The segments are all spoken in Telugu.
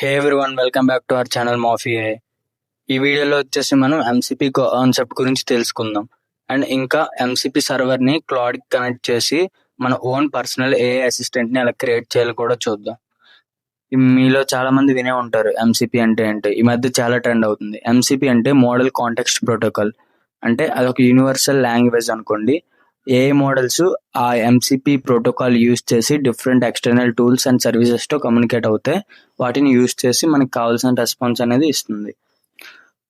Hey everyone, welcome back to our channel మాఫీ ఏ. ఈ వీడియోలో వచ్చేసి మనం ఎంసిపి కాన్సెప్ట్ గురించి తెలుసుకుందాం. అండ్ ఇంకా ఎంసిపి సర్వర్ ని క్లౌడ్ కి కనెక్ట్ చేసి మన ఓన్ పర్సనల్ ఏఐ అసిస్టెంట్ ని ఎలా క్రియేట్ చేయాలో కూడా చూద్దాం. మీలో చాలా మంది వినే ఉంటారు ఎంసిపి అంటే ఏంటి. ఈ మధ్య చాలా ట్రెండ్ అవుతుంది. ఎంసిపి అంటే మోడల్ కాంటెక్స్ట్ ప్రోటోకాల్. అంటే అదొక యూనివర్సల్ లాంగ్వేజ్ అనుకోండి. ఏఐ మోడల్స్ ఆ ఎంసిపి ప్రోటోకాల్ యూజ్ చేసి different external tools and services తో కమ్యూనికేట్ అవుతాయి. వాటిని యూజ్ చేసి మనకి కావాల్సిన రెస్పాన్స్ అనేది ఇస్తుంది.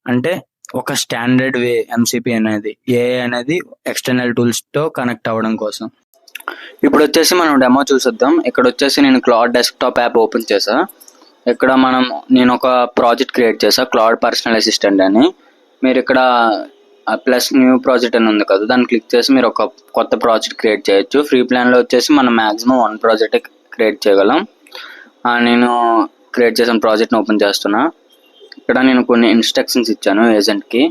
అంటే ఒక స్టాండర్డ్ వే ఎంసిపి అనేది ఏఐ అనేది ఎక్స్టర్నల్ టూల్స్ తో కనెక్ట్ అవ్వడం కోసం. ఇప్పుడు వచ్చేసి మనం డెమో చూసేద్దాం. ఇక్కడ వచ్చేసి నేను క్లౌడ్ డెస్క్టాప్ యాప్ ఓపెన్ చేసా. ఇక్కడ నేను ఒక ప్రాజెక్ట్ క్రియేట్ చేసా, క్లౌడ్ పర్సనల్ అసిస్టెంట్ అని. మీరు ఇక్కడ ప్లస్ న్యూ ప్రాజెక్ట్ అని ఉంది కదా, దాన్ని క్లిక్ చేసి మీరు ఒక కొత్త ప్రాజెక్ట్ క్రియేట్ చేయొచ్చు. ఫ్రీ ప్లాన్లో వచ్చేసి మనం మాక్సిమం 1 ప్రాజెక్ట్ క్రియేట్ చేయగలం. నేను క్రియేట్ చేసిన ప్రాజెక్ట్ని ఓపెన్ చేస్తున్నా. ఇక్కడ నేను కొన్ని ఇన్స్ట్రక్షన్స్ ఇచ్చాను ఏజెంట్కి.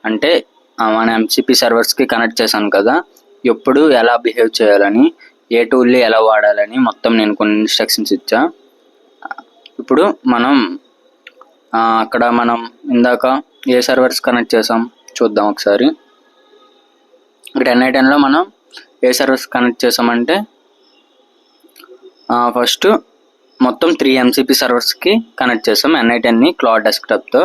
అంటే మన ఎంసిపి సర్వర్స్కి కనెక్ట్ చేశాను కదా, ఎప్పుడు ఎలా బిహేవ్ చేయాలని, ఏ టూల్ని ఎలా వాడాలని మొత్తం నేను కొన్ని ఇన్స్ట్రక్షన్స్ ఇచ్చా. ఇప్పుడు అక్కడ మనం ఇందాక ఏ సర్వర్స్ కనెక్ట్ చేసాం చూద్దాం ఒకసారి. ఇక్కడ NI10లో మనం ఏ సర్వర్స్ కనెక్ట్ చేసామంటే ఫస్ట్ మొత్తం 3 ఎంసిపి సర్వర్స్కి కనెక్ట్ చేసాం NI10ని క్లౌడ్ డెస్క్టాప్తో.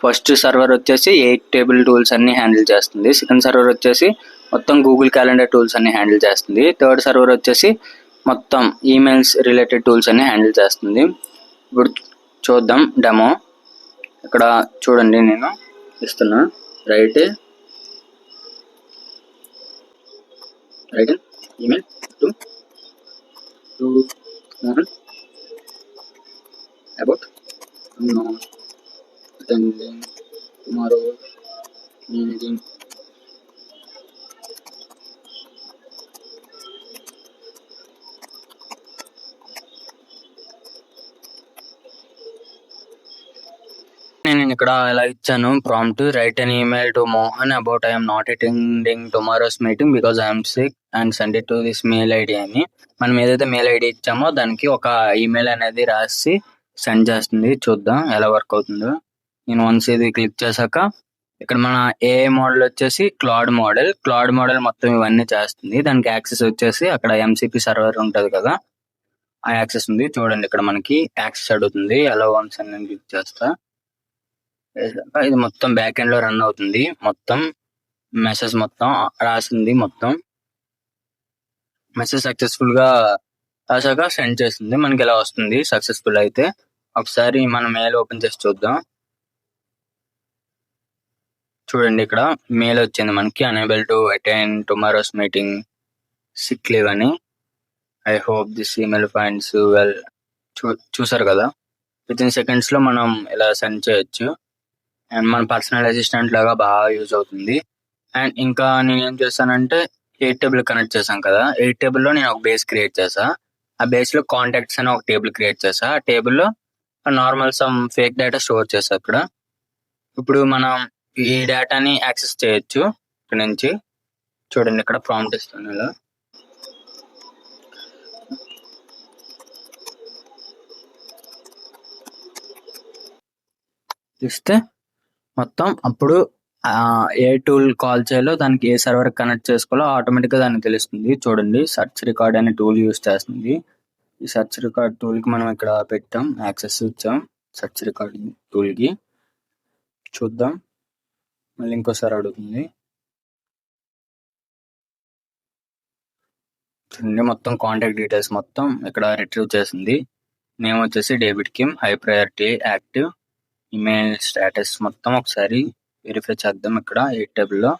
ఫస్ట్ సర్వర్ వచ్చేసి 8 టేబుల్ టూల్స్ అన్ని హ్యాండిల్ చేస్తుంది. సెకండ్ సర్వర్ వచ్చేసి మొత్తం గూగుల్ క్యాలెండర్ టూల్స్ అన్ని హ్యాండిల్ చేస్తుంది. థర్డ్ సర్వర్ వచ్చేసి మొత్తం ఈమెయిల్స్ రిలేటెడ్ టూల్స్ అన్ని హ్యాండిల్ చేస్తుంది. ఇప్పుడు చూద్దాం డెమో. ఇక్కడ చూడండి, నేను ఇస్తున్నా right email to Mohan about not attending tomorrow's meeting. నేను ఇక్కడ ఇలా ఇచ్చాను prompt, write an email to Mohan about I'm not attending tomorrow's meeting because I'm sick and send it to this mail ID అని. మనం ఏదైతే మెయిల్ ఐడి ఇచ్చామో దానికి ఒక ఈమెయిల్ అనేది రాసి సెండ్ చేస్తుంది. చూద్దాం ఎలా వర్క్ అవుతుందో. నేను వన్స్ ఇది క్లిక్ చేశాక ఇక్కడ మన ఏఐ మోడల్ వచ్చేసి క్లౌడ్ మోడల్ మొత్తం ఇవన్నీ చేస్తుంది. దానికి యాక్సెస్ వచ్చేసి అక్కడ ఎంసిపి సర్వర్ ఉంటుంది కదా, ఆ యాక్సెస్ ఉంది. చూడండి ఇక్కడ మనకి యాక్సెస్ అడుగుతుంది. ఎలా వన్స్ అని నేను క్లిక్ చేస్తా. ఇది మొత్తం బ్యాక్ ఎండ్ లో రన్ అవుతుంది. మొత్తం మెసేజ్ మొత్తం రాసింది. మొత్తం మెసేజ్ సక్సెస్ఫుల్ గా రాసాక సెండ్ చేస్తుంది. మనకి ఇలా వస్తుంది సక్సెస్ఫుల్ అయితే. ఒకసారి మనం మెయిల్ ఓపెన్ చేసి చూద్దాం. చూడండి ఇక్కడ మెయిల్ వచ్చింది మనకి, unable to attend tomorrow's meeting, sick leave అని. I hope this email finds well. చూసారు కదా, విత్ ఇన్ సెకండ్స్ లో మనం ఇలా సెండ్ చేయొచ్చు. అండ్ మన పర్సనల్ అసిస్టెంట్ లాగా బాగా యూజ్ అవుతుంది. అండ్ ఇంకా నేను ఏం చేస్తానంటే 8 టేబుల్ కనెక్ట్ చేశాను కదా, 8 టేబుల్లో నేను ఒక బేస్ క్రియేట్ చేసా. ఆ బేస్ లో కాంటాక్ట్స్ అని ఒక టేబుల్ క్రియేట్ చేసా. ఆ టేబుల్లో normal some fake data store చేసా అక్కడ. ఇప్పుడు మనం ఈ డేటాని యాక్సెస్ చేయొచ్చు ఇక్కడ నుంచి. చూడండి ఇక్కడ ప్రాంప్ట్ ఇస్తాను ఇలా. ఇస్తే మొత్తం అప్పుడు ఏ టూల్ కాల్ చేయాలో, దానికి ఏ సర్వర్ కనెక్ట్ చేసుకోవాలో ఆటోమేటిక్ గా దానికి తెలుస్తుంది. చూడండి సర్చ్ రికార్డ్ అనే టూల్ యూజ్ చేస్తుంది. ఈ సర్చ్ రికార్డ్ టూల్ కి మనం ఇక్కడ పెట్టాం, యాక్సెస్ ఇచ్చాం సర్చ్ రికార్డ్ టూల్ కి. చూద్దాం, మళ్ళీ ఇంకోసారి అడుగుతుంది. చూడండి మొత్తం కాంటాక్ట్ డీటెయిల్స్ మొత్తం ఇక్కడ రిట్రీవ్ చేసింది. నేమ్ వచ్చేసి David Kim, high priority active, email status మొత్తం ఒకసారి వెరిఫై చేద్దాం. ఇక్కడ 8 టేబుల్లో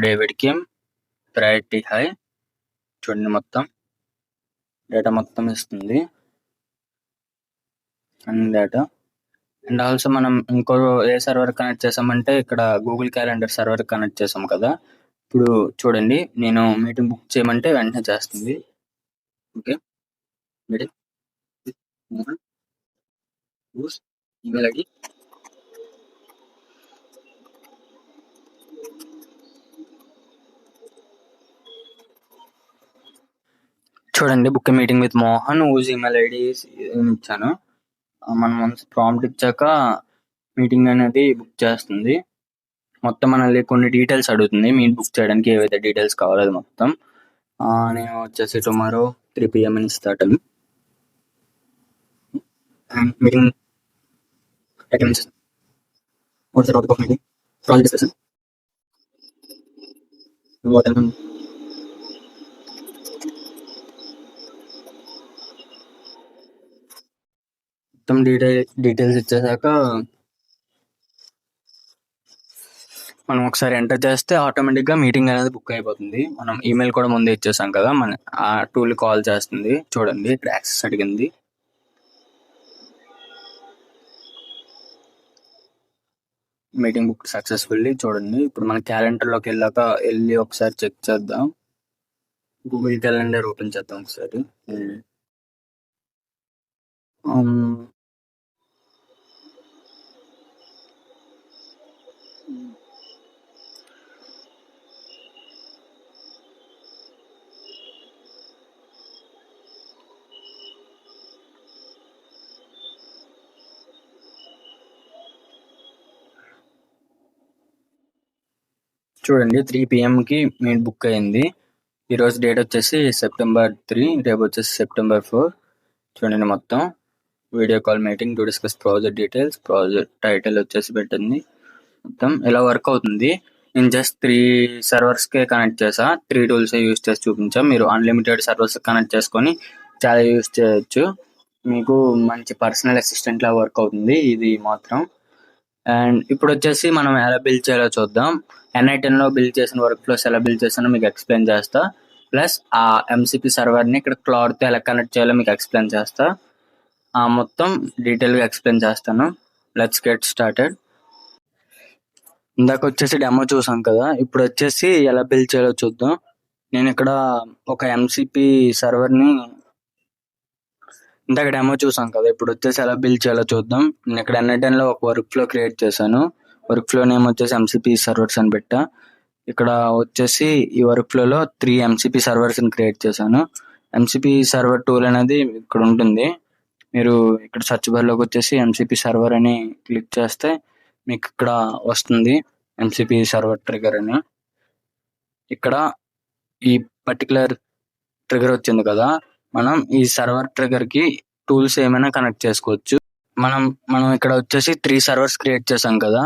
డేవిడ్ కిమ్, ప్రయారిటీ హై. చూడండి మొత్తం డేటా మొత్తం ఇస్తుంది అన్ని డేటా. అండ్ ఆల్సో మనం ఇంకో ఏ సర్వర్ కనెక్ట్ చేసామంటే ఇక్కడ గూగుల్ క్యాలెండర్ సర్వర్ కనెక్ట్ చేసాం కదా. ఇప్పుడు చూడండి, నేను మీటింగ్ బుక్ చేయమంటే వెంటనే చేస్తుంది. Okay, meeting Mohan email ID చూడండి, book meeting with Mohan whose email ID ఇచ్చాను. మనం వన్స్ ప్రాంప్ట్ ఇచ్చాక మీటింగ్ అనేది బుక్ చేస్తుంది. మొత్తం మనల్ని కొన్ని డీటెయిల్స్ అడుగుతుంది మీట్ బుక్ చేయడానికి ఏవైతే డీటెయిల్స్ కావాలో అది మొత్తం. నేను వచ్చేసి టుమారో 3 PM అని start and meeting attendance what the topic of meeting project discussion what మొత్తం డీటెయిల్స్ ఇచ్చేసాక మనం ఒకసారి ఎంటర్ చేస్తే ఆటోమేటిక్గా మీటింగ్ అనేది బుక్ అయిపోతుంది. మనం ఈమెయిల్ కూడా ముందే ఇచ్చేసాం కదా, మన ఆ టూల్ కాల్ చేస్తుంది. చూడండి ఇక్కడ యాక్సెస్ అడిగింది. Meeting book successfully. చూడండి ఇప్పుడు మన క్యాలెండర్లోకి వెళ్ళి ఒకసారి చెక్ చేద్దాం. గూగుల్ క్యాలెండర్ ఓపెన్ చేద్దాం ఒకసారి. చూడండి 3 PMకి మీట్ బుక్ అయింది. ఈరోజు డేట్ వచ్చేసి September 3, రేపు వచ్చేసి September 4. చూడండి మొత్తం video call meeting to discuss project details. Project title వచ్చేసి పెట్టింది. మొత్తం ఎలా వర్క్ అవుతుంది. నేను జస్ట్ 3 సర్వర్స్కే కనెక్ట్ చేసా, 3 టూల్స్ యూస్ చేసి చూపించా. మీరు అన్లిమిటెడ్ సర్వర్స్ కనెక్ట్ చేసుకొని చాలా యూస్ చేయొచ్చు. మీకు మంచి పర్సనల్ అసిస్టెంట్ లా వర్క్ అవుతుంది ఇది మాత్రం. అండ్ ఇప్పుడు వచ్చేసి మనం ఎలా బిల్డ్ చేయాలో చూద్దాం. N8N లో బిల్డ్ చేసిన వర్క్ ఫ్లోస్ ఎలా బిల్డ్ చేసానో మీకు ఎక్స్ప్లెయిన్ చేస్తా. ప్లస్ ఆ MCP సర్వర్ని ఇక్కడ క్లౌడ్తో ఎలా కనెక్ట్ చేయాలో మీకు ఎక్స్ప్లెయిన్ చేస్తా. మొత్తం డీటెయిల్గా ఎక్స్ప్లెయిన్ చేస్తాను. Let's get started. ఇందాక వచ్చేసి డెమో చూసాం కదా, ఇప్పుడు వచ్చేసి ఎలా బిల్డ్ చేయాలో చూద్దాం. నేను ఇక్కడ ఒక MCP సర్వర్ని ఇందాక డెమో చూసాం కదా, ఇప్పుడు వచ్చేసి ఎలా బిల్డ్ చేయాలో చూద్దాం. నేను ఇక్కడ N8Nలో ఒక వర్క్ ఫ్లో క్రియేట్ చేశాను. వర్క్ ఫ్లో నేమ్ వచ్చేసి MCP సర్వర్స్ అని పెట్టా. ఇక్కడ వచ్చేసి ఈ వర్క్ ఫ్లోలో 3 MCP సర్వర్స్ని క్రియేట్ చేశాను. MCP సర్వర్ టూల్ అనేది ఇక్కడ ఉంటుంది. మీరు ఇక్కడ సర్చ్ బార్లోకి వచ్చేసి MCP సర్వర్ అని క్లిక్ చేస్తే మీకు ఇక్కడ వస్తుంది MCP సర్వర్ ట్రిగర్ అని. ఇక్కడ ఈ పర్టికులర్ ట్రిగర్ వచ్చింది కదా, మనం ఈ సర్వర్ ట్రిగర్ కి టూల్స్ ఏమైనా కనెక్ట్ చేసుకోవచ్చు. మనం ఇక్కడ వచ్చేసి 3 సర్వర్స్ క్రియేట్ చేసాం కదా,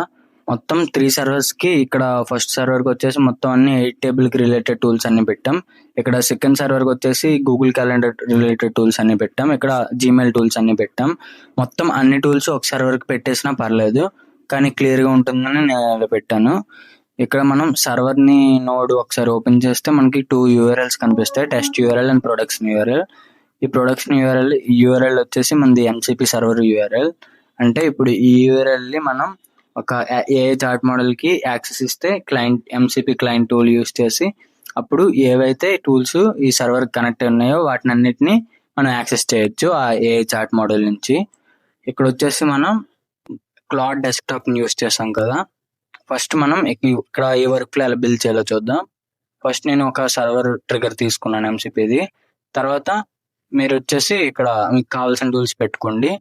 మొత్తం 3 సర్వర్స్ కి ఇక్కడ ఫస్ట్ సర్వర్ కి వచ్చేసి మొత్తం అన్ని 8 టేబుల్ కి రిలేటెడ్ టూల్స్ అన్ని పెట్టాం. ఇక్కడ సెకండ్ సర్వర్ కి వచ్చేసి గూగుల్ క్యాలెండర్ రిలేటెడ్ టూల్స్ అన్ని పెట్టాం. ఇక్కడ జీమెయిల్ టూల్స్ అన్ని పెట్టాం. మొత్తం అన్ని టూల్స్ ఒక సర్వర్ కి పెట్టేసినా పర్లేదు, కానీ క్లియర్ గా ఉంటుందని నేను ఇలా పెట్టాను. ఇక్కడ మనం సర్వర్ ని నోడ్ ఒకసారి ఓపెన్ చేస్తే మనకి 2 URLs కనిపిస్తాయి, test URL and production URL. ఈ ప్రొడక్షన్ URL వచ్చేసి మనది MCP సర్వర్ URL. అంటే ఇప్పుడు ఈ URL ని మనం ఒక ఏ చార్ట్ మోడల్ కి యాక్సెస్ ఇస్తే client MCP client tool use చేసి అప్పుడు ఏవైతే టూల్స్ ఈ సర్వర్ కనెక్ట్ ఉన్నాయో వాటిని అన్నిటిని మనం యాక్సెస్ చేయొచ్చు ఆ ఏ చార్ట్ మోడల్ నుంచి. ఇక్కడ వచ్చేసి మనం క్లాడ్ డెస్క్టాప్ ని యూస్ చేసాం కదా, ఫస్ట్ మనం ఇక్కడ ఈ వర్క్ లో ఎలా బిల్డ్ చేయాలో చూద్దాం. ఫస్ట్ నేను ఒక సర్వర్ ట్రిగర్ తీసుకున్నాను MCPది. తర్వాత మీరు వచ్చేసి ఇక్కడ మీకు కావాల్సిన టూల్స్ పెట్టుకోండి.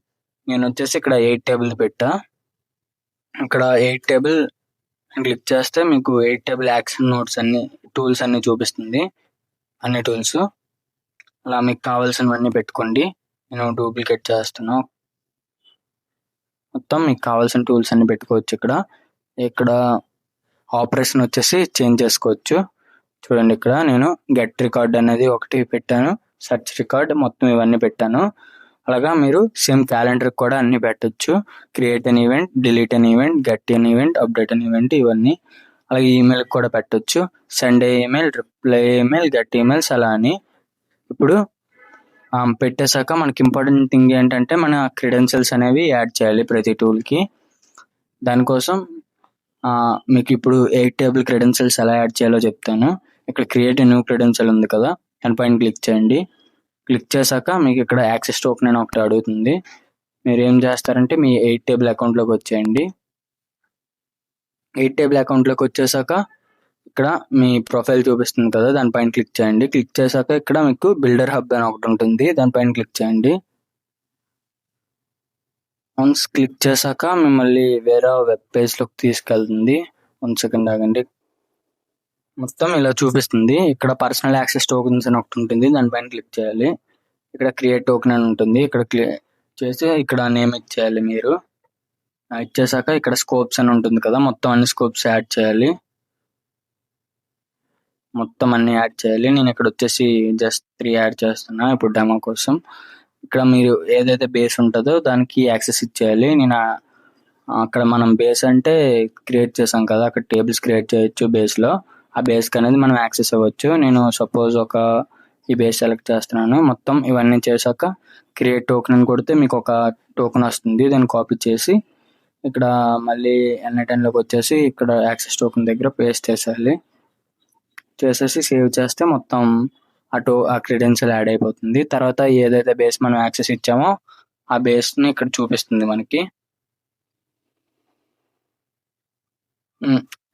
నేను వచ్చేసి ఇక్కడ 8 టేబుల్ పెట్టా. ఇక్కడ 8 టేబుల్ క్లిక్ చేస్తే మీకు 8 టేబుల్ యాక్షన్ నోట్స్ అన్ని టూల్స్ అన్ని చూపిస్తుంది, అన్ని టూల్స్. అలా మీకు కావాల్సినవన్నీ పెట్టుకోండి. నేను డూప్లికేట్ చేస్తున్నా. మొత్తం మీకు కావాల్సిన టూల్స్ అన్ని పెట్టుకోవచ్చు. ఇక్కడ ఆపరేషన్ వచ్చేసి చేంజ్ చేసుకోవచ్చు. చూడండి ఇక్కడ నేను గెట్ రికార్డ్ అనేది ఒకటి పెట్టాను, సెర్చ్ రికార్డ్, మొత్తం ఇవన్నీ పెట్టాను. అలాగా మీరు సేమ్ క్యాలెండర్ కూడా అన్ని పెట్టచ్చు. Create an event, delete an event, get an event, update an event, ఇవన్నీ. అలాగే ఈమెయిల్ కూడా పెట్టచ్చు, send email, reply email, get emails అలా అని. ఇప్పుడు పెట్టేశాక మనకి ఇంపార్టెంట్ థింగ్ ఏంటంటే మన క్రెడెన్షియల్స్ అనేవి యాడ్ చేయాలి ప్రతి టూల్కి. దానికోసం మీకు ఇప్పుడు 8 టేబుల్ క్రెడెన్షియల్స్ ఎలా యాడ్ చేయాలో చెప్తాను. ఇక్కడ క్రియేట్ న్యూ క్రెడెన్షియల్ ఉంది కదా, దానిపైన క్లిక్ చేయండి. క్లిక్ చేశాక మీకు ఇక్కడ యాక్సెస్ టోకెన్ అని ఒకటి అడుగుతుంది. మీరు ఏం చేస్తారంటే మీ 8 టేబుల్ అకౌంట్లోకి వచ్చేయండి. 8 టేబుల్ అకౌంట్లోకి వచ్చేసాక ఇక్కడ మీ ప్రొఫైల్ చూపిస్తుంది కదా, దానిపైన క్లిక్ చేయండి. క్లిక్ చేశాక ఇక్కడ మీకు బిల్డర్ హబ్ అని ఒకటి ఉంటుంది, దానిపైన క్లిక్ చేయండి. వన్స్ క్లిక్ చేశాక మిమ్మల్ని వేరే వెబ్ పేజ్ లోకి తీసుకెళ్తుంది. 1 సెకండ్ ఆగండి. మొత్తం ఇలా చూపిస్తుంది. ఇక్కడ పర్సనల్ యాక్సెస్ టోకెన్స్ అని ఒకటి ఉంటుంది, దానిపైన క్లిక్ చేయాలి. ఇక్కడ క్రియేట్ టోకెన్ అని ఉంటుంది, ఇక్కడ క్లిక్ చేసి ఇక్కడ నేమ్ ఇచ్చేయాలి. మీరు ఇచ్చేసాక ఇక్కడ స్కోప్స్ అని ఉంటుంది కదా, మొత్తం అన్ని స్కోప్స్ యాడ్ చేయాలి. మొత్తం అన్ని యాడ్ చేయాలి. నేను ఇక్కడ వచ్చేసి జస్ట్ 3 యాడ్ చేస్తున్నా ఇప్పుడు డెమో కోసం. ఇక్కడ మీరు ఏదైతే బేస్ ఉంటుందో దానికి యాక్సెస్ ఇచ్చేయాలి. నేను అక్కడ మనం బేస్ అంటే క్రియేట్ చేసాం కదా, అక్కడ టేబుల్స్ క్రియేట్ చేయొచ్చు బేస్లో. ఆ బేస్కి అనేది మనం యాక్సెస్ ఇవ్వచ్చు. నేను సపోజ్ ఈ బేస్ సెలెక్ట్ చేస్తున్నాను. మొత్తం ఇవన్నీ చేశాక క్రియేట్ టోకెన్ అని కొడితే మీకు ఒక టోకెన్ వస్తుంది. దాన్ని కాపీ చేసి ఇక్కడ మళ్ళీ N10లోకి వచ్చేసి ఇక్కడ యాక్సెస్ టోకెన్ దగ్గర పేస్ట్ చేసేయాలి. చేసేసి సేవ్ చేస్తే మొత్తం ఆ క్రెడెన్షియల్ యాడ్ అయిపోతుంది. తర్వాత ఏదైతే బేస్ మనం యాక్సెస్ ఇచ్చామో ఆ బేస్ని ఇక్కడ చూపిస్తుంది మనకి.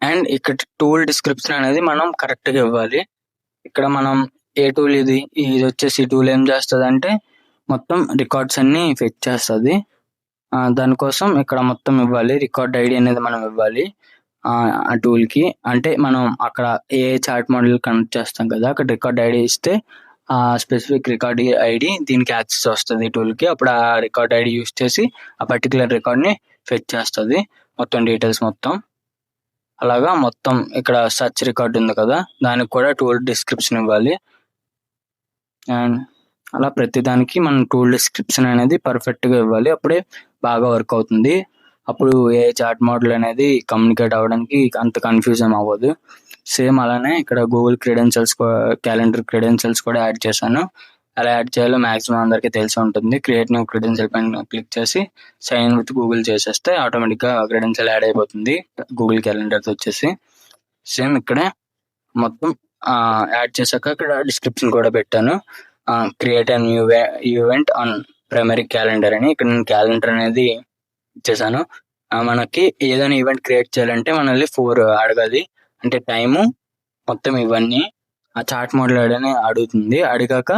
అండ్ ఇక్కడ టూల్ డిస్క్రిప్షన్ అనేది మనం కరెక్ట్గా ఇవ్వాలి. ఇక్కడ మనం ఏ టూల్ ఇది వచ్చేసి టూల్ ఏం చేస్తుంది అంటే మొత్తం రికార్డ్స్ అన్ని ఫెచ్ చేస్తుంది. దానికోసం ఇక్కడ మొత్తం ఇవ్వాలి. రికార్డ్ ఐడి అనేది మనం ఇవ్వాలి ఆ టూల్కి. అంటే మనం అక్కడ ఏ చార్ట్ మోడల్ కనెక్ట్ చేస్తాం కదా, అక్కడ రికార్డ్ ఐడి ఇస్తే ఆ స్పెసిఫిక్ రికార్డ్ ఐడి దీనికి యాక్సెస్ వస్తుంది ఈ టూల్కి. అప్పుడు ఆ రికార్డ్ ఐడి యూస్ చేసి ఆ పర్టికులర్ రికార్డ్ని ఫెచ్ చేస్తుంది, మొత్తం డీటెయిల్స్ మొత్తం. అలాగా మొత్తం ఇక్కడ సర్చ్ రికార్డ్ ఉంది కదా, దానికి కూడా టూల్ డిస్క్రిప్షన్ ఇవ్వాలి. అండ్ అలా ప్రతిదానికి మనం టూల్ డిస్క్రిప్షన్ అనేది పర్ఫెక్ట్గా ఇవ్వాలి, అప్పుడే బాగా వర్క్ అవుతుంది. అప్పుడు ఏ చార్ట్ మోడల్ అనేది కమ్యూనికేట్ అవ్వడానికి అంత కన్ఫ్యూజన్ అవ్వదు. సేమ్ అలానే ఇక్కడ గూగుల్ క్రెడెన్షియల్స్, క్యాలెండర్ క్రెడెన్షియల్స్ కూడా యాడ్ చేశాను. ఎలా యాడ్ చేయాలో మాక్సిమం అందరికీ తెలిసి ఉంటుంది. క్రియేట్ న్యూ క్రెడెన్షియల్ పైన క్లిక్ చేసి సైన్ ఇన్ విత్ గూగుల్ చేసేస్తే ఆటోమేటిక్గా క్రెడెన్షియల్ యాడ్ అయిపోతుంది గూగుల్ క్యాలెండర్తో వచ్చేసి. సేమ్ ఇక్కడే మొత్తం యాడ్ చేశాక ఇక్కడ డిస్క్రిప్షన్ కూడా పెట్టాను, create a new event on primary calendar అని. ఇక్కడ నేను క్యాలెండర్ అనేది ఇచ్చేసాను. మనకి ఏదైనా ఈవెంట్ క్రియేట్ చేయాలంటే మనల్ని 4 అడగాలి, అంటే టైము మొత్తం ఇవన్నీ ఆ చార్ట్ మోడల్ అని అడుగుతుంది. అడిగాక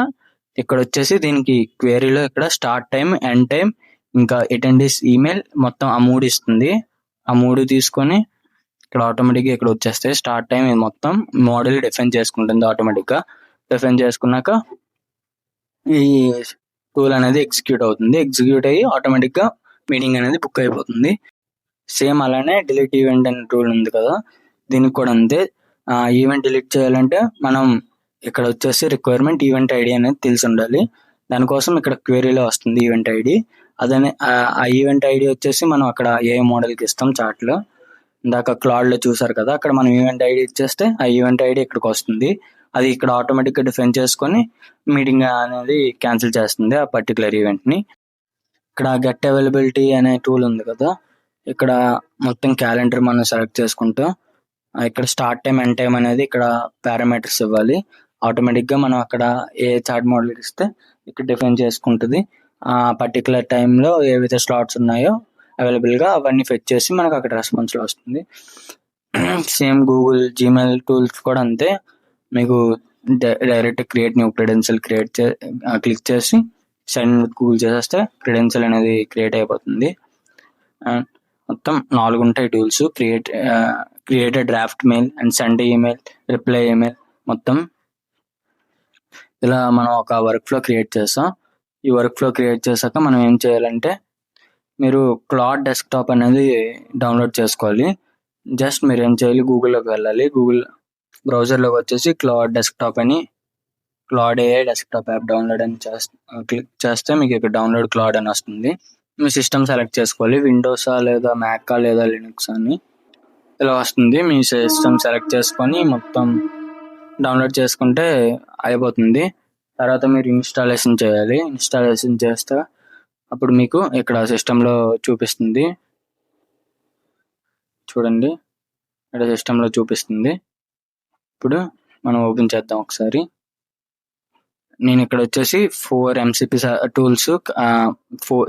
ఇక్కడ వచ్చేసి దీనికి క్వేరీలో ఇక్కడ స్టార్ట్ టైం, ఎండ్ టైం, ఇంకా అటెండీస్ ఈమెయిల్ మొత్తం ఆ 3 ఇస్తుంది. ఆ 3 తీసుకొని ఇక్కడ ఆటోమేటిక్గా ఇక్కడ వచ్చేస్తాయి. స్టార్ట్ టైం ఇది మొత్తం మోడల్ డిఫైన్ చేసుకుంటుంది ఆటోమేటిక్గా. డిఫైన్ చేసుకున్నాక ఈ టూల్ అనేది ఎగ్జిక్యూట్ అవుతుంది. ఎగ్జిక్యూట్ అయ్యి ఆటోమేటిక్గా మీటింగ్ అనేది బుక్ అయిపోతుంది. సేమ్ అలానే డిలీట్ ఈవెంట్ అనే టూల్ ఉంది కదా, దీనికి కూడా అంతే. ఈవెంట్ డిలీట్ చేయాలంటే మనం ఇక్కడ వచ్చేసి రిక్వైర్మెంట్ ఈవెంట్ ఐడి అనేది తెలిసి ఉండాలి. దానికోసం ఇక్కడ క్వెరీలో వస్తుంది ఈవెంట్ ఐడి. అదనే ఆ ఈవెంట్ ఐడి వచ్చేసి మనం అక్కడ ఏ మోడల్కి ఇస్తాం చార్ట్లో. ఇందాక క్లాడ్లో చూసారు కదా, అక్కడ మనం ఈవెంట్ ఐడి ఇచ్చేస్తే ఆ ఈవెంట్ ఐడి ఇక్కడికి వస్తుంది. అది ఇక్కడ ఆటోమేటిక్గా డిఫైన్ చేసుకొని మీటింగ్ అనేది క్యాన్సిల్ చేస్తుంది ఆ పర్టికులర్ ఈవెంట్ని. ఇక్కడ గెట్ అవైలబిలిటీ అనే టూల్ ఉంది కదా, ఇక్కడ మొత్తం క్యాలెండర్ మనం సెలెక్ట్ చేసుకుంటూ ఇక్కడ స్టార్ట్ టైం, ఎండ్ టైం అనేది ఇక్కడ పారామీటర్స్ ఇవ్వాలి. ఆటోమేటిక్గా మనం అక్కడ ఏ చార్ట్ మోడల్ ఇస్తే ఇక్కడ డిఫైన్ చేసుకుంటుంది. ఆ పర్టికులర్ టైంలో ఏవైతే స్లాట్స్ ఉన్నాయో అవైలబుల్గా అవన్నీ ఫెచ్ చేసి మనకు అక్కడ రెస్పాన్స్లో వస్తుంది. సేమ్ గూగుల్ జీమెయిల్ టూల్స్ కూడా అంతే. మీకు direct create new credential click చేసి సైన్ విత్ గూగుల్ చేసేస్తే క్రెడెన్షియల్ అనేది క్రియేట్ అయిపోతుంది. అండ్ మొత్తం 4 ఉంటాయి tools. Create draft male and send email, reply email. మొత్తం ఇలా మనం ఒక వర్క్ ఫ్లో క్రియేట్ చేస్తాం. ఈ వర్క్ ఫ్లో క్రియేట్ చేశాక మనం ఏం చేయాలంటే మీరు క్లాడ్ డెస్క్టాప్ అనేది డౌన్లోడ్ చేసుకోవాలి. జస్ట్ మీరు ఏం చేయాలి, గూగుల్లోకి వెళ్ళాలి. గూగుల్ బ్రౌజర్లోకి వచ్చేసి క్లాడ్ డెస్క్టాప్ అని, Claude AI desktop app download అని క్లిక్ చేస్తే మీకు ఇక్కడ డౌన్లోడ్ క్లాడ్ అని వస్తుంది. మీ సిస్టమ్ సెలెక్ట్ చేసుకోవాలి, విండోసా లేదా మ్యాకా లేదా లినక్స్ అని ఇలా వస్తుంది. మీ సిస్టమ్ సెలెక్ట్ చేసుకొని మొత్తం డౌన్లోడ్ చేసుకుంటే అయిపోతుంది. తర్వాత మీరు ఇన్స్టాలేషన్ చేయాలి. ఇన్స్టాలేషన్ చేస్తే అప్పుడు మీకు ఇక్కడ సిస్టంలో చూపిస్తుంది, చూడండి ఇక్కడ సిస్టంలో చూపిస్తుంది. ఇప్పుడు మనం ఓపెన్ చేద్దాం ఒకసారి. నేను ఇక్కడ వచ్చేసి 4 MCP టూల్స్,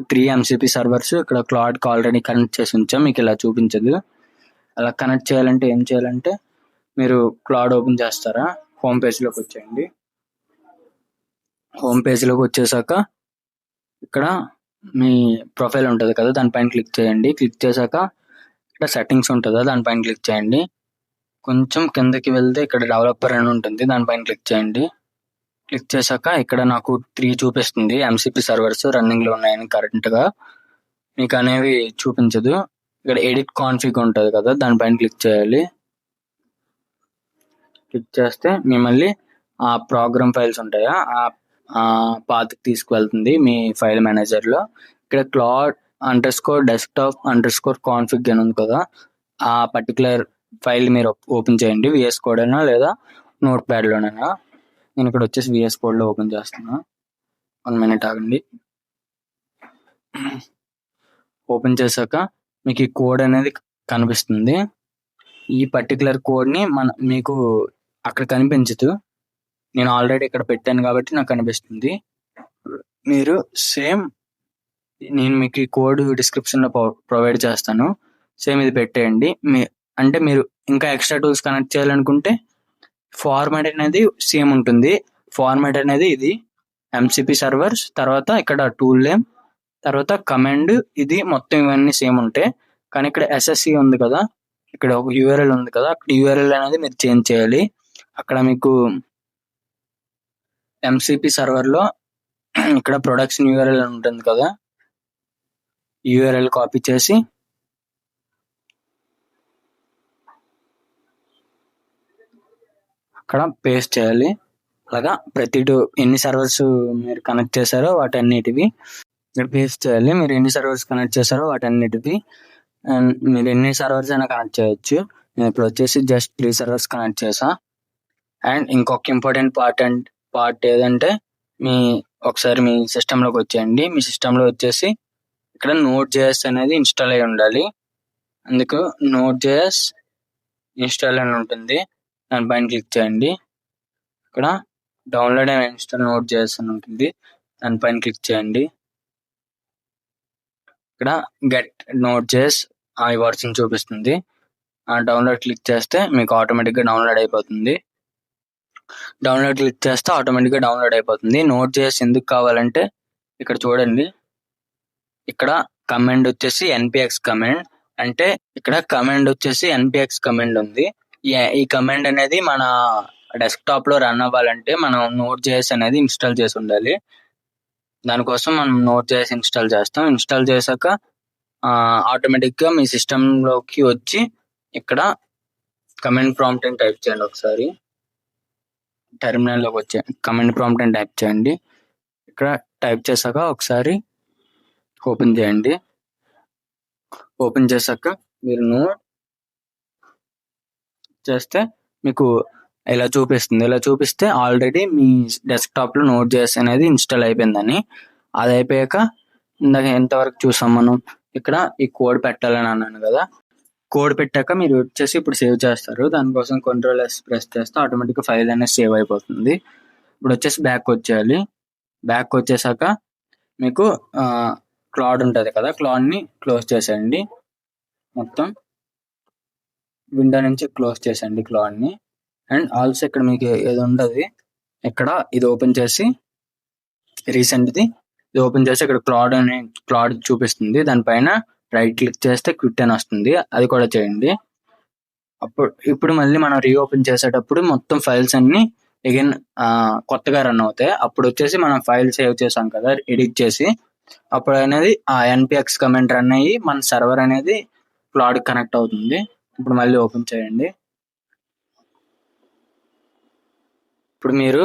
3 MCP సర్వర్స్ ఇక్కడ క్లాడ్కి ఆల్రెడీ కనెక్ట్ చేసి ఉంచాం. మీకు ఇలా చూపించదు. అలా కనెక్ట్ చేయాలంటే ఏం చేయాలంటే మీరు క్లాడ్ ఓపెన్ చేస్తారా, హోమ్ పేజ్లోకి వచ్చేయండి. హోమ్ పేజ్లోకి వచ్చేసాక ఇక్కడ మీ ప్రొఫైల్ ఉంటుంది కదా, దానిపైన క్లిక్ చేయండి. క్లిక్ చేశాక ఇక్కడ సెట్టింగ్స్ ఉంటుందా, దానిపైన క్లిక్ చేయండి. కొంచెం కిందకి వెళ్తే ఇక్కడ డెవలపర్ అని ఉంటుంది, దానిపైన క్లిక్ చేయండి. క్లిక్ చేశాక ఇక్కడ నాకు 3 చూపిస్తుంది ఎంసీపీ సర్వర్స్ రన్నింగ్ లో ఉన్నాయని. కరెంట్ గా మీకు అనేవి చూపించదు. ఇక్కడ ఎడిట్ కాన్ఫిగ్ ఉంటుంది కదా, దానిపైన క్లిక్ చేయాలి. క్లిక్ చేస్తే మిమ్మల్ని ఆ ప్రోగ్రామ్ ఫైల్స్ ఉంటాయా ఆ పాత్కి తీసుకువెళ్తుంది మీ ఫైల్ మేనేజర్ లో. ఇక్కడ cloud_desktop_config అని ఉంది కదా, ఆ పర్టికులర్ ఫైల్ మీరు ఓపెన్ చేయండి. విఎస్ కోడ్ అయినా లేదా నోట్ ప్యాడ్ లోనైనా. నేను ఇక్కడ వచ్చేసి విఎస్ కోడ్ లో ఓపెన్ చేస్తున్నా. 1 minute ఆగండి. ఓపెన్ చేశాక మీకు ఈ కోడ్ అనేది కనిపిస్తుంది. ఈ పర్టికులర్ కోడ్ ని మీకు అక్కడ కనిపించదు. నేను ఆల్రెడీ ఇక్కడ పెట్టాను కాబట్టి నాకు కనిపిస్తుంది. మీరు సేమ్ నేను మీకు ఈ కోడ్ డిస్క్రిప్షన్ లో ప్రొవైడ్ చేస్తాను. సేమ్ ఇది పెట్టేయండి. అంటే మీరు ఇంకా ఎక్స్ట్రా టూల్స్ కనెక్ట్ చేయాలనుకుంటే ఫార్మాట్ అనేది సేమ్ ఉంటుంది. ఫార్మాట్ అనేది ఇది ఎంసీపీ సర్వర్స్, తర్వాత ఇక్కడ టూల్ నేమ్, తర్వాత కమాండ్, ఇది మొత్తం ఇవన్నీ సేమ్ ఉంటాయి. కానీ ఇక్కడ ఎస్ఎస్సి ఉంది కదా, ఇక్కడ ఒక యూఆర్ఎల్ ఉంది కదా, అక్కడ యూఆర్ఎల్ అనేది మీరు చేంజ్ చేయాలి. అక్కడ మీకు ఎంసీపీ సర్వర్ లో ఇక్కడ ప్రొడక్షన్ యూఆర్ఎల్ ఉంటుంది కదా, యూఆర్ఎల్ కాపీ చేసి అక్కడ పేస్ట్ చేయాలి. అలాగా ఎన్ని సర్వర్స్ మీరు కనెక్ట్ చేశారో వాటన్నిటివి ఇక్కడ పేస్ట్ చేయాలి. మీరు ఎన్ని సర్వర్స్ కనెక్ట్ చేశారో వాటన్నిటివి. అండ్ మీరు ఎన్ని సర్వర్స్ అయినా కనెక్ట్ చేయొచ్చు. నేను ఇప్పుడు వచ్చేసి జస్ట్ 3 సర్వర్స్ కనెక్ట్ చేసా. అండ్ ఇంకొక ఇంపార్టెంట్ పార్ట్ ఏదంటే ఒకసారి మీ సిస్టంలోకి వచ్చేయండి. మీ సిస్టంలో వచ్చేసి ఇక్కడ Node.js అనేది ఇన్స్టాల్ అయి ఉండాలి. అందుకు Node.js ఇన్స్టాల్ అని ఉంటుంది, దానిపైన క్లిక్ చేయండి. ఇక్కడ డౌన్లోడ్ అండ్ ఇన్స్టాల్ Node.js అని ఉంటుంది, దానిపైన క్లిక్ చేయండి. ఇక్కడ గెట్ Node.js ఈ వర్షన్ చూపిస్తుంది. ఆ డౌన్లోడ్ క్లిక్ చేస్తే మీకు ఆటోమేటిక్గా డౌన్లోడ్ అయిపోతుంది. డౌన్లోడ్ క్లిక్ చేస్తే ఆటోమేటిక్గా డౌన్లోడ్ అయిపోతుంది. Node.js ఎందుకు కావాలంటే ఇక్కడ చూడండి, ఇక్కడ కమాండ్ వచ్చేసి npx కమాండ్. అంటే ఇక్కడ కమాండ్ వచ్చేసి npx కమాండ్ ఉంది. ఈ కమాండ్ అనేది మన డెస్క్టాప్ లో రన్ అవ్వాలంటే మనం Node.js అనేది ఇన్స్టాల్ చేసి ఉండాలి. దానికోసం మనం Node.js ఇన్స్టాల్ చేస్తాం. ఇన్స్టాల్ చేశాక ఆటోమేటిక్ గా మీ సిస్టమ్ లోకి వచ్చి ఇక్కడ కమాండ్ ప్రాంప్ట్ అని టైప్ చేయండి. ఒకసారి టెర్మినల్ లోకి వచ్చి కమాండ్ ప్రాంప్ట్ అని టైప్ చేయండి. ఇక్కడ టైప్ చేశాక ఒకసారి ఓపెన్ చేయండి. ఓపెన్ చేశాక మీరు నోట్ చేస్తే మీకు ఇలా చూపిస్తుంది. ఇలా చూపిస్తే ఆల్రెడీ మీ డెస్క్టాప్ లో Node.js అనేది ఇన్స్టాల్ అయిపోయిందని. అది అయిపోయాక ఇందాక ఎంతవరకు చూసాం మనం, ఇక్కడ ఈ కోడ్ పెట్టాలని అన్నాను కదా, కోడ్ పెట్టాక మీరు వచ్చేసి ఇప్పుడు సేవ్ చేస్తారు. దానికోసం Ctrl+S ప్రెస్ చేస్తే ఆటోమేటిక్గా ఫైల్ అనేది సేవ్ అయిపోతుంది. ఇప్పుడు వచ్చేసి బ్యాక్ వచ్చేయాలి. బ్యాక్ వచ్చేసాక మీకు క్లాడ్ ఉంటుంది కదా, క్లాడ్ని క్లోజ్ చేసేయండి. మొత్తం విండో నుంచి క్లోజ్ చేసేయండి క్లాడ్ని. అండ్ ఆల్సో ఇక్కడ మీకు ఏది ఉండదు, ఇక్కడ ఇది ఓపెన్ చేసి రీసెంట్ది ఇది ఓపెన్ చేసి ఇక్కడ క్లాడ్ చూపిస్తుంది. దానిపైన రైట్ క్లిక్ చేస్తే క్విట్ అని వస్తుంది, అది కూడా చేయండి. ఇప్పుడు మళ్ళీ మనం రీఓపెన్ చేసేటప్పుడు మొత్తం ఫైల్స్ అన్ని అగైన్ కొత్తగా రన్ అవుతాయి. అప్పుడు వచ్చేసి మనం ఫైల్ సేవ్ చేసాం కదా ఎడిట్ చేసి, అప్పుడు అనేది ఆ npx కమాండ్ రన్ అయ్యి మన సర్వర్ అనేది క్లాడ్ కనెక్ట్ అవుతుంది. ఇప్పుడు మళ్ళీ ఓపెన్ చేయండి. ఇప్పుడు మీరు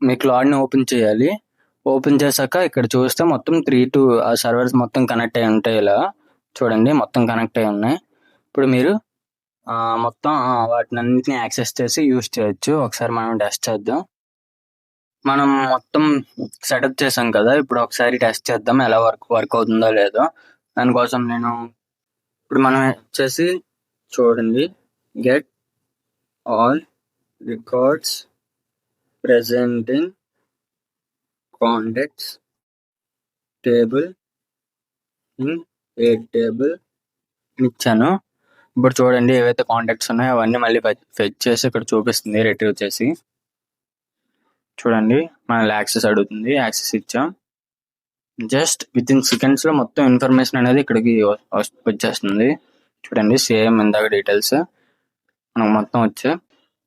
మీ క్లాడ్ని ఓపెన్ చేయాలి. ఓపెన్ చేశాక ఇక్కడ చూస్తే మొత్తం 3 సర్వర్స్ మొత్తం కనెక్ట్ అయి ఉంటాయి. ఇలా చూడండి, మొత్తం కనెక్ట్ అయి ఉన్నాయి. ఇప్పుడు మీరు మొత్తం వాటిని అన్నింటినీ యాక్సెస్ చేసి యూజ్ చేయొచ్చు. ఒకసారి మనం టెస్ట్ చేద్దాం. మనం మొత్తం సెటప్ చేసాం కదా, ఇప్పుడు ఒకసారి టెస్ట్ చేద్దాం ఎలా వర్క్ అవుతుందో లేదో. దానికోసం ఇప్పుడు మనం వచ్చేసి చూడండి, get all records present in contacts table in a table ఇచ్చాను. ఇప్పుడు చూడండి, ఏవైతే కాంటాక్ట్స్ ఉన్నాయో అవన్నీ మళ్ళీ ఫెచ్ చేసి ఇక్కడ చూపిస్తుంది, రిట్రీవ్ చేసి. చూడండి, మన యాక్సెస్ అడుగుతుంది, యాక్సెస్ ఇచ్చాం. జస్ట్ విత్ ఇన్ సెకండ్స్ లో మొత్తం ఇన్ఫర్మేషన్ అనేది ఇక్కడికి వచ్చేస్తుంది. చూడండి, సేమ్ ఇందాక డీటెయిల్స్ మనకు మొత్తం వచ్చాయి.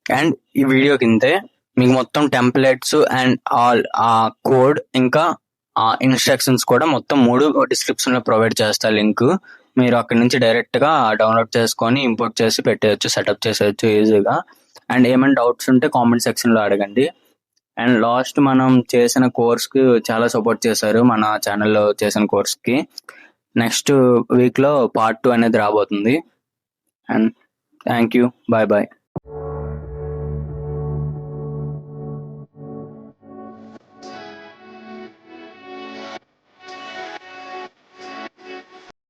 అండ్ ఈ వీడియో కిందే మీకు మొత్తం టెంప్లెట్స్ అండ్ ఆల్ ఆ కోడ్ ఇంకా ఆ ఇన్స్ట్రక్షన్స్ కూడా మొత్తం 3 డిస్క్రిప్షన్ లో ప్రొవైడ్ చేస్తా లింక్. మీరు అక్కడి నుంచి డైరెక్ట్ గా డౌన్లోడ్ చేసుకొని ఇంపోర్ట్ చేసి పెట్టేయచ్చు, సెటప్ చేసేయచ్చు ఈజీగా. అండ్ ఏమైనా డౌట్స్ ఉంటే కామెంట్ సెక్షన్ లో అడగండి. అండ్ లాస్ట్ మనం చేసిన కోర్స్ కి చాలా సపోర్ట్ చేశారు మన ఛానల్లో చేసిన కోర్స్ కి. నెక్స్ట్ వీక్ లో పార్ట్ 2 అనేది రాబోతుంది. And thank you, bye bye.